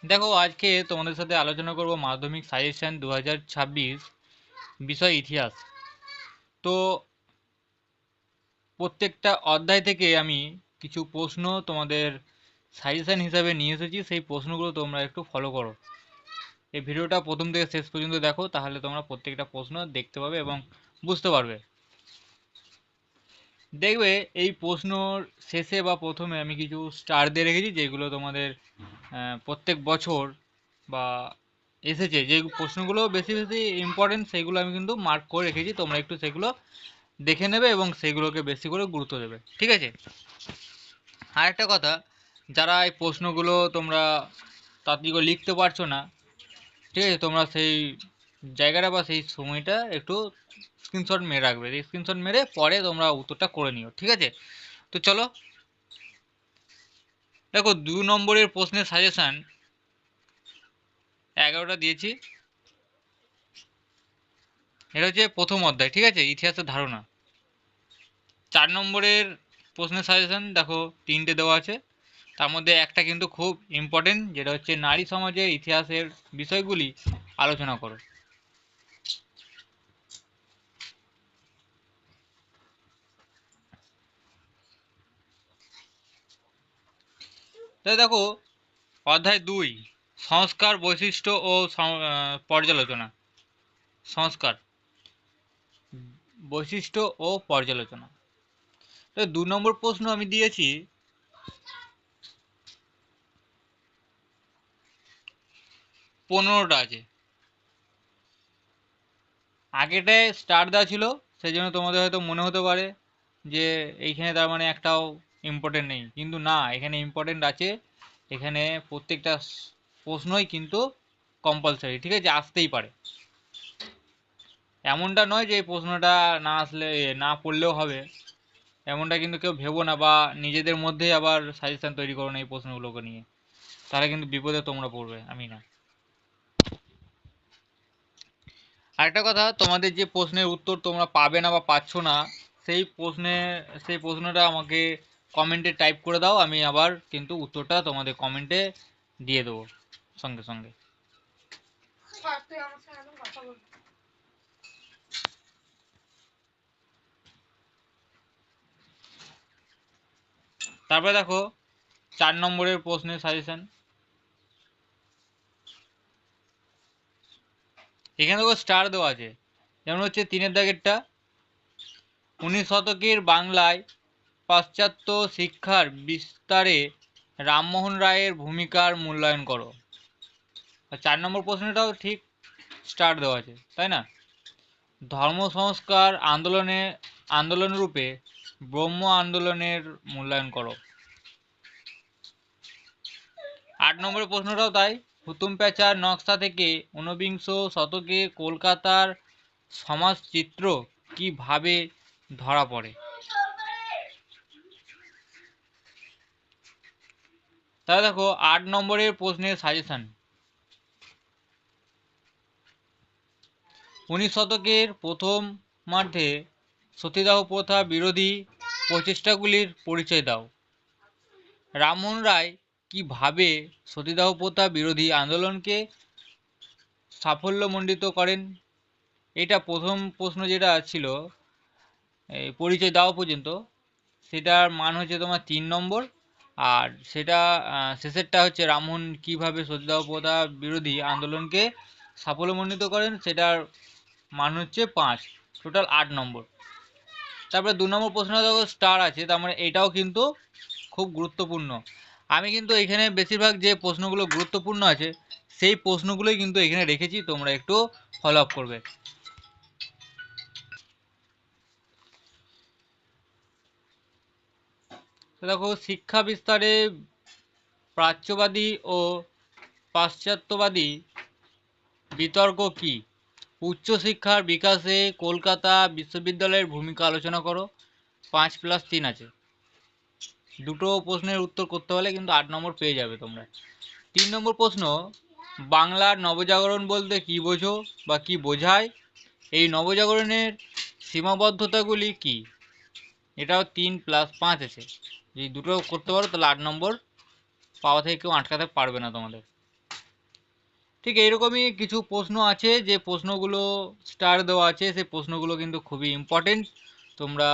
দেখো, আজকে তোমাদের সাথে আলোচনা করব মাধ্যমিক সাজেশন 2026 বিষয় ইতিহাস। তো প্রত্যেকটা অধ্যায় থেকে আমি কিছু প্রশ্ন তোমাদের সাজেশন হিসাবে নিয়ে এসেছি, সেই প্রশ্নগুলো তোমরা একটু ফলো করো। এই ভিডিওটা প্রথম থেকে শেষ পর্যন্ত দেখো, তাহলে তোমরা প্রত্যেকটা প্রশ্ন দেখতে পাবে এবং বুঝতে পারবে। দেখবে এই প্রশ্নর শেষে বা প্রথমে আমি কিছু স্টার দিয়ে রেখেছি, যেগুলো তোমাদের প্রত্যেক বছর বা এসেছে, যে প্রশ্নগুলো বেশি বেশি ইম্পর্টেন্ট সেগুলো আমি কিন্তু মার্ক করে রেখেছি। তোমরা একটু সেগুলো দেখে নেবে এবং সেগুলোকে বেশি করে গুরুত্ব দেবে, ঠিক আছে? আর একটা কথা, যারা এই প্রশ্নগুলো তোমরা তাড়াতাড়ি করে লিখতে পারছো না, ঠিক আছে, তোমরা সেই জায়গাটা বা সেই সময়টা একটু স্ক্রিনশট মেরে রাখবে। স্ক্রিনশট মেরে পরে তোমরা উত্তরটা করে নিও, ঠিক আছে? তো চলো, দেখো 2 নম্বরের প্রশ্নের সাজেশন 11টা দিয়েছি। এটা হচ্ছে প্রথম অধ্যায়, ঠিক আছে, ইতিহাসের ধারণা। 4 নম্বরের প্রশ্নের সাজেশন দেখো 3টে দেওয়া আছে। তার মধ্যে একটা কিন্তু খুব ইম্পর্টেন্ট, যেটা হচ্ছে নারী সমাজের ইতিহাসের বিষয়গুলি আলোচনা করো। তাই দেখো, অধ্যায় 2, সংস্কার বৈশিষ্ট্য ও পর্যালোচনা। সংস্কার বৈশিষ্ট্য ও পর্যালোচনা। তো 2 নম্বর প্রশ্ন আমি দিয়েছি 15টা আছে। আগেটায় স্টার দেওয়া ছিল, সেই জন্য তোমাদের হয়তো মনে হতে পারে যে এইখানে তার মানে একটাও ইম্পর্টেন্ট নেই, কিন্তু না, এখানে ইম্পর্টেন্ট আছে। এখানে প্রত্যেকটা প্রশ্নই কিন্তু কম্পালসারি, ঠিক আছে, আসতেই পারে। এমনটা নয় যে এই প্রশ্নটা না আসলে না পড়লেও হবে, এমনটা কিন্তু কেউ ভেবো না, বা নিজেদের মধ্যেই আবার সাজেশন তৈরি করো না এই প্রশ্নগুলোকে নিয়ে, তাহলে কিন্তু বিপদে তোমরা পড়বে, আমি না। আরেকটা কথা, তোমাদের যে প্রশ্নের উত্তর তোমরা পাবে না বা পাচ্ছ না, সেই প্রশ্নে সেই প্রশ্নটা আমাকে কমেন্টে টাইপ করে দাও, আমি আবার কিন্তু উত্তরটা তোমাদের কমেন্টে দিয়ে দেবো সঙ্গে সঙ্গে। তারপরে দেখো 4 নম্বরের প্রশ্নের সাজেশন। এখানে দেখো স্টার দেওয়া আছে, যেমন হচ্ছে 3-এর দাগেরটা, 19 শতকের বাংলায় পাশ্চাত্য শিক্ষার বিস্তারে রামমোহন রায়ের ভূমিকার মূল্যায়ন করো। 4 নম্বর প্রশ্নটাও ঠিক স্টার দেওয়া আছে, তাই না? ধর্ম সংস্কার আন্দোলনরূপে ব্রহ্ম আন্দোলনের মূল্যায়ন করো। 8 নম্বরের প্রশ্নটাও তাই, হুতুম প্যাঁচার নকশা থেকে 19 শতকে কলকাতার সমাজচিত্র কিভাবে ধরা পড়ে। তাহলে দেখো 8 নম্বরের প্রশ্নের সাজেশন, 19 শতকের প্রথমার্ধে সতীদাহ প্রথা বিরোধী প্রচেষ্টাগুলির পরিচয় দাও। রামমোহন রায় কিভাবে সতীদাহ প্রথা বিরোধী আন্দোলনকে সাফল্যমণ্ডিত করেন। এটা প্রথম প্রশ্ন যেটা ছিল, এই পরিচয় দাও পর্যন্ত, সেটার মান হচ্ছে তোমার 3 নম্বর। আর সেটা শেষেরটা হচ্ছে রামমোহন কিভাবে সতীদাহ প্রথা বিরোধী আন্দোলনকে সাফল্যমণ্ডিত করেন, সেটার মান হচ্ছে 5। টোটাল 8 নম্বর। তারপরে 2 নম্বর প্রশ্নটা দেখো স্টার আছে, তার মানে এটাও কিন্তু খুব গুরুত্বপূর্ণ। আমি কিন্তু এখানে বেশিরভাগ যে প্রশ্নগুলো গুরুত্বপূর্ণ আছে সেই প্রশ্নগুলোই কিন্তু এখানে রেখেছি, তোমরা একটু ফলো আপ করবে। তো দেখো, শিক্ষা বিস্তারে প্রাচ্যবাদী ও পাশ্চাত্যবাদী বিতর্ক কি। উচ্চশিক্ষার বিকাশে কলকাতা বিশ্ববিদ্যালয়ের ভূমিকা আলোচনা করো। 5+3 আছে, দুটো প্রশ্নের উত্তর করতে হলে কিন্তু 8 নম্বর পেয়ে যাবে তোমরা। 3 নম্বর প্রশ্ন, বাংলার নবজাগরণ বলতে কি বোঝো বা কি বোঝায়, এই নবজাগরণের সীমাবদ্ধতাগুলি কি। এটাও 3+5 আছে, যদি দুটো করতে পারো তাহলে 8 নম্বর পাওয়া থেকে কেউ আটকাতে পারবে না তোমাদের। ঠিক এইরকমই কিছু প্রশ্ন আছে, যে প্রশ্নগুলো স্টার দেওয়া আছে, সেই প্রশ্নগুলো কিন্তু খুবই ইম্পর্টেন্ট। তোমরা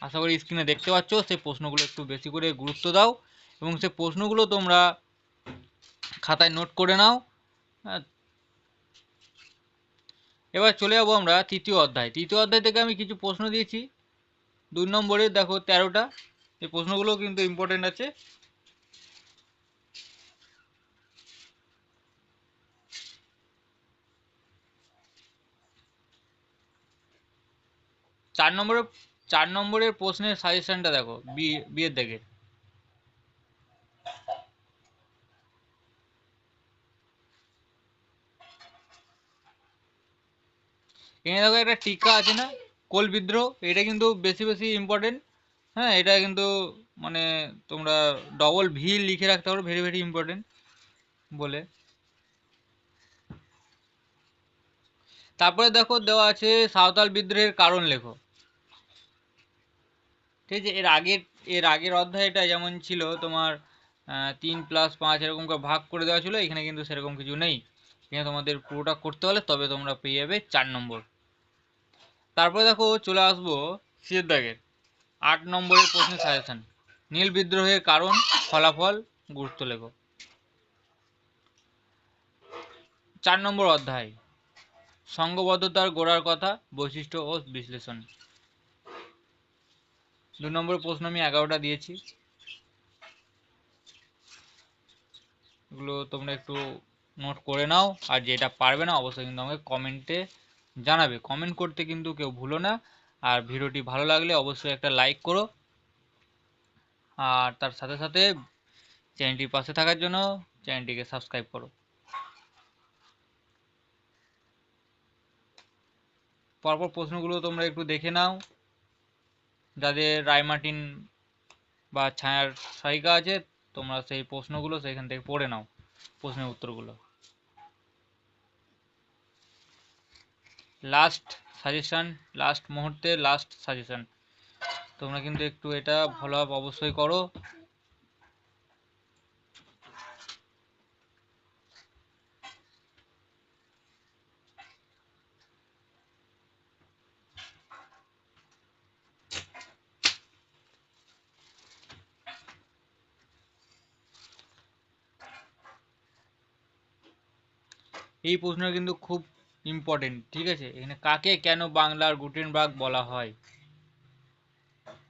আশা করি স্ক্রিনে দেখতে পাচ্ছ, সেই প্রশ্নগুলো একটু বেশি করে গুরুত্ব দাও এবং সেই প্রশ্নগুলো তোমরা খাতায় নোট করে নাও। হ্যাঁ, এবার চলে যাবো আমরা তৃতীয় অধ্যায়। তৃতীয় অধ্যায় থেকে আমি কিছু প্রশ্ন দিয়েছি 2 নম্বরে, দেখো 13টা। এই প্রশ্নগুলো কিন্তু ইম্পর্টেন্ট আছে। 4 নম্বরের 4 নম্বরের প্রশ্নের সাজেশনটা দেখো, বিয়ের দাগের। এখানে দেখো একটা টিকা আছে না, কোল বিদ্রোহ, এটা কিন্তু বেশি বেশি ইম্পর্টেন্ট। হ্যাঁ, এটা কিন্তু মানে তোমরা ডবল ভি লিখে রাখতে পারো, ভেরি ভেরি ইম্পর্টেন্ট বলে। তারপরে দেখো দেওয়া আছে সাঁওতাল বিদ্রোহের কারণ লেখো। ঠিক আছে, এর আগের অধ্যায়টা যেমন ছিল তোমার 3+5 এরকম করে ভাগ করে দেওয়া ছিল, এখানে কিন্তু সেরকম কিছু নেই। এখানে তোমাদের পুরোটা করতে হলে তবে তোমরা পেয়ে যাবে 4 নম্বর। তারপরে দেখো চলে আসবো সিয়ের দাগের 8 নম্বরের প্রশ্নের সাজেশন। নীল বিদ্রোহের কারণ, ফলাফল, গুরুত্ব লেখো। 4 নম্বর অধ্যায় সংঘবদ্ধতার গোড়ার কথা, বৈশিষ্ট্য ও বিশ্লেষণ। 2 নম্বরের প্রশ্ন আমি 11টা দিয়েছি, এগুলো তোমরা একটু নোট করে নাও। আর যেটা পারবে না অবশ্যই কিন্তু আমাকে কমেন্টে জানাবে, কমেন্ট করতে কিন্তু কেউ ভুলো না। আর ভিডিওটি ভালো লাগলে অবশ্যই একটা লাইক করো, আর তার সাথে সাথে চ্যানেলটির পাশে থাকার জন্য চ্যানেলটিকে সাবস্ক্রাইব করো। পরপর প্রশ্নগুলো তোমরা একটু দেখে নাও, যাদের রায়মার্টিন বা ছায়ার সহায়িকা আছে তোমরা সেই প্রশ্নগুলো সেখান থেকে পড়ে নাও, প্রশ্নের উত্তরগুলো। লাস্ট সাজেশন, লাস্ট মুহূর্তে লাস্ট সাজেশন, তোমরা কিন্তু একটু এটা ভালোভাবে অবশ্যই করো। এই প্রশ্নটা কিন্তু খুব ইম্পর্টেন্ট। ঠিক আছে, এখানে কাকে কেন বাংলার গুটেনবার্গ বলা হয়?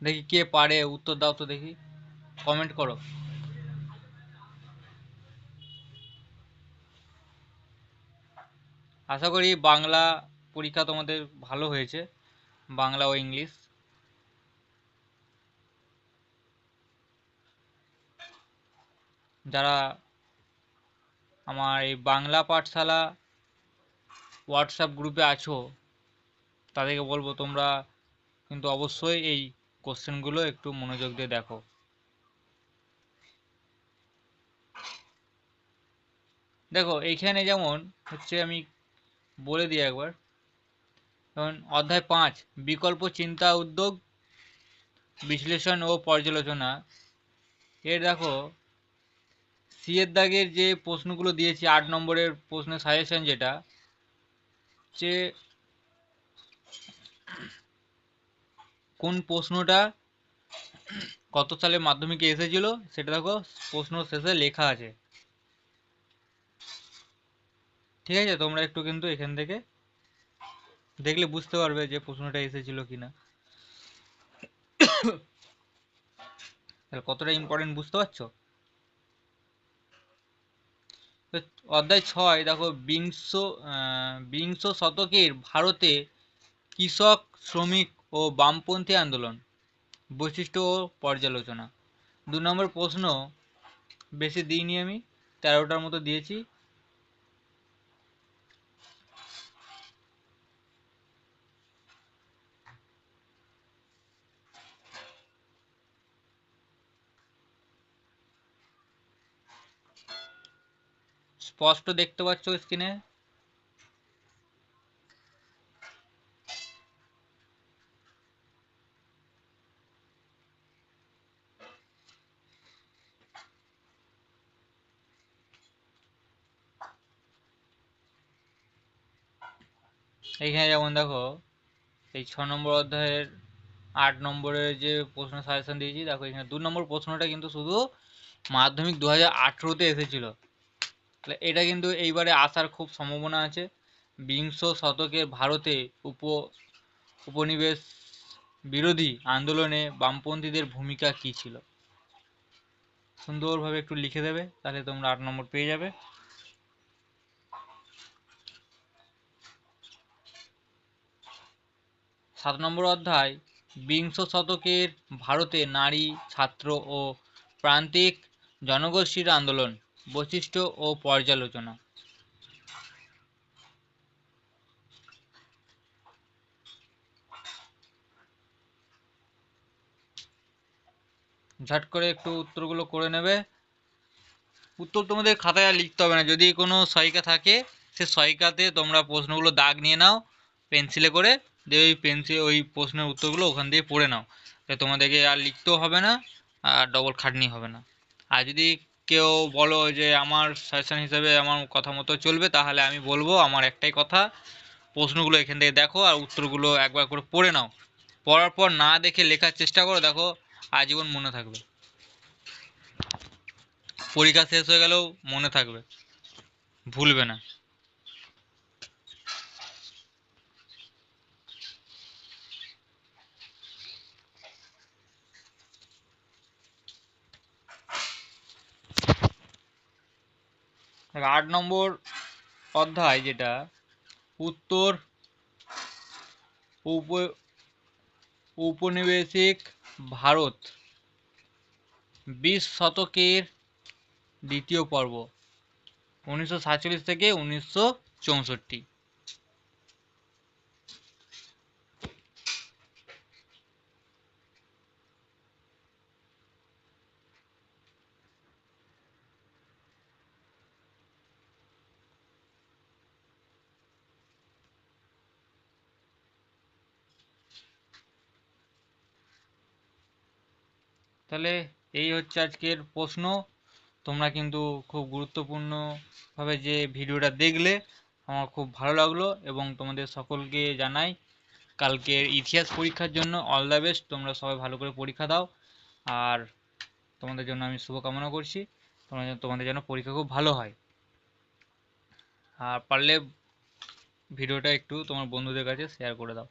দেখি কে পারে উত্তর দাও তো দেখি, কমেন্ট করো। আশা করি বাংলা পরীক্ষা তোমাদের ভালো হয়েছে, বাংলা ও ইংলিশ। যারা আমার এই বাংলা পাঠশালা হোয়াটসঅ্যাপ গ্রুপে আছো তাদেরকে বলবো তোমরা কিন্তু অবশ্যই এই কোশ্চেনগুলো একটু মনোযোগ দিয়ে দেখো। দেখো এইখানে যেমন হচ্ছে, আমি বলে দিই একবার, যেমন অধ্যায় 5 বিকল্প চিন্তা উদ্যোগ বিশ্লেষণ ও পর্যালোচনা, এর দেখো সিয়ের দাগের যে প্রশ্নগুলো দিয়েছি 8 নম্বরের প্রশ্নের সাজেশন, যেটা যে কোন প্রশ্নটা কত সালে মাধ্যমিকে এসেছিল সেটা দেখো প্রশ্ন শেষে লেখা আছে। ঠিক আছে, তোমরা একটু কিন্তু এখান থেকে দেখলে বুঝতে পারবে যে প্রশ্নটা এসেছিল কিনা, তাহলে কতটা ইম্পর্টেন্ট বুঝতে পারছো। তো অধ্যায় 6 দেখো বিংশ শতকের ভারতে কৃষক, শ্রমিক ও বামপন্থী আন্দোলন, বৈশিষ্ট্য ও পর্যালোচনা। 2 নম্বর প্রশ্ন বেশি দিইনি আমি, 13টার মতো দিয়েছি। স্পষ্ট দেখতে পাচ্ছ স্ক্রিনে? এইখানে যেমন দেখো এই 6 নম্বর অধ্যায়ের 8 নম্বরের যে প্রশ্ন সাজেশন দিয়েছি, দেখো এখানে 2 নম্বর প্রশ্নটা কিন্তু শুধু মাধ্যমিক 2018-তে এসেছিল। তাহলে এটা কিন্তু এইবারে আসার খুব সম্ভাবনা আছে। বিংশ শতকের ভারতে উপনিবেশ বিরোধী আন্দোলনে বামপন্থীদের ভূমিকা কি ছিল? সুন্দরভাবে একটু লিখে দেবে, তাহলে তোমরা 8 নম্বর পেয়ে যাবে। 7 নম্বর অধ্যায়, বিংশ শতকের ভারতে নারী, ছাত্র ও প্রান্তিক জনগোষ্ঠীর আন্দোলন, বৈশিষ্ট্য ও পর্যালোচনা। ঝট করে একটু উত্তরগুলো করে নেবে। উত্তর তোমাদের খাতায় আর লিখতে হবে না, যদি কোনো সহায়িকা থাকে সে সহায়িকাতে তোমরা প্রশ্নগুলো দাগ নিয়ে নাও পেন্সিলে করে, দিয়ে ওই পেন্সিল ওই প্রশ্নের উত্তরগুলো ওখান দিয়ে পড়ে নাও, তাহলে তোমাদেরকে আর লিখতেও হবে না আর ডবল খাটনি হবে না। আর যদি কেউ বলো যে আমার সাজেশন হিসাবে আমার কথা মতো চলবে, তাহলে আমি বলবো আমার একটাই কথা, প্রশ্নগুলো এখান থেকে দেখো আর উত্তরগুলো একবার করে পড়ে নাও। পড়ার পর না দেখে লেখার চেষ্টা করো, দেখো আজীবন মনে থাকবে, পরীক্ষা শেষ হয়ে গেলেও মনে থাকবে, ভুলবে না। 8 নম্বর অধ্যায় যেটা উত্তর ঔপনিবেশিক ভারত 20 শতকের দ্বিতীয় পর্ব, 1947 থেকে 1964। তাহলে এই হচ্ছে আজকের প্রশ্ন। তোমরা কিন্তু খুব গুরুত্বপূর্ণভাবে যে ভিডিওটা দেখলে আমার খুব ভালো লাগলো, এবং তোমাদের সকলকে জানাই কালকের ইতিহাস পরীক্ষার জন্য অল দ্য বেস্ট। তোমরা সবাই ভালো করে পরীক্ষা দাও, আর তোমাদের জন্য আমি শুভকামনা করছি, তোমাদের যেন পরীক্ষা খুব ভালো হয়। আর পারলে ভিডিওটা একটু তোমার বন্ধুদের কাছে শেয়ার করে দাও।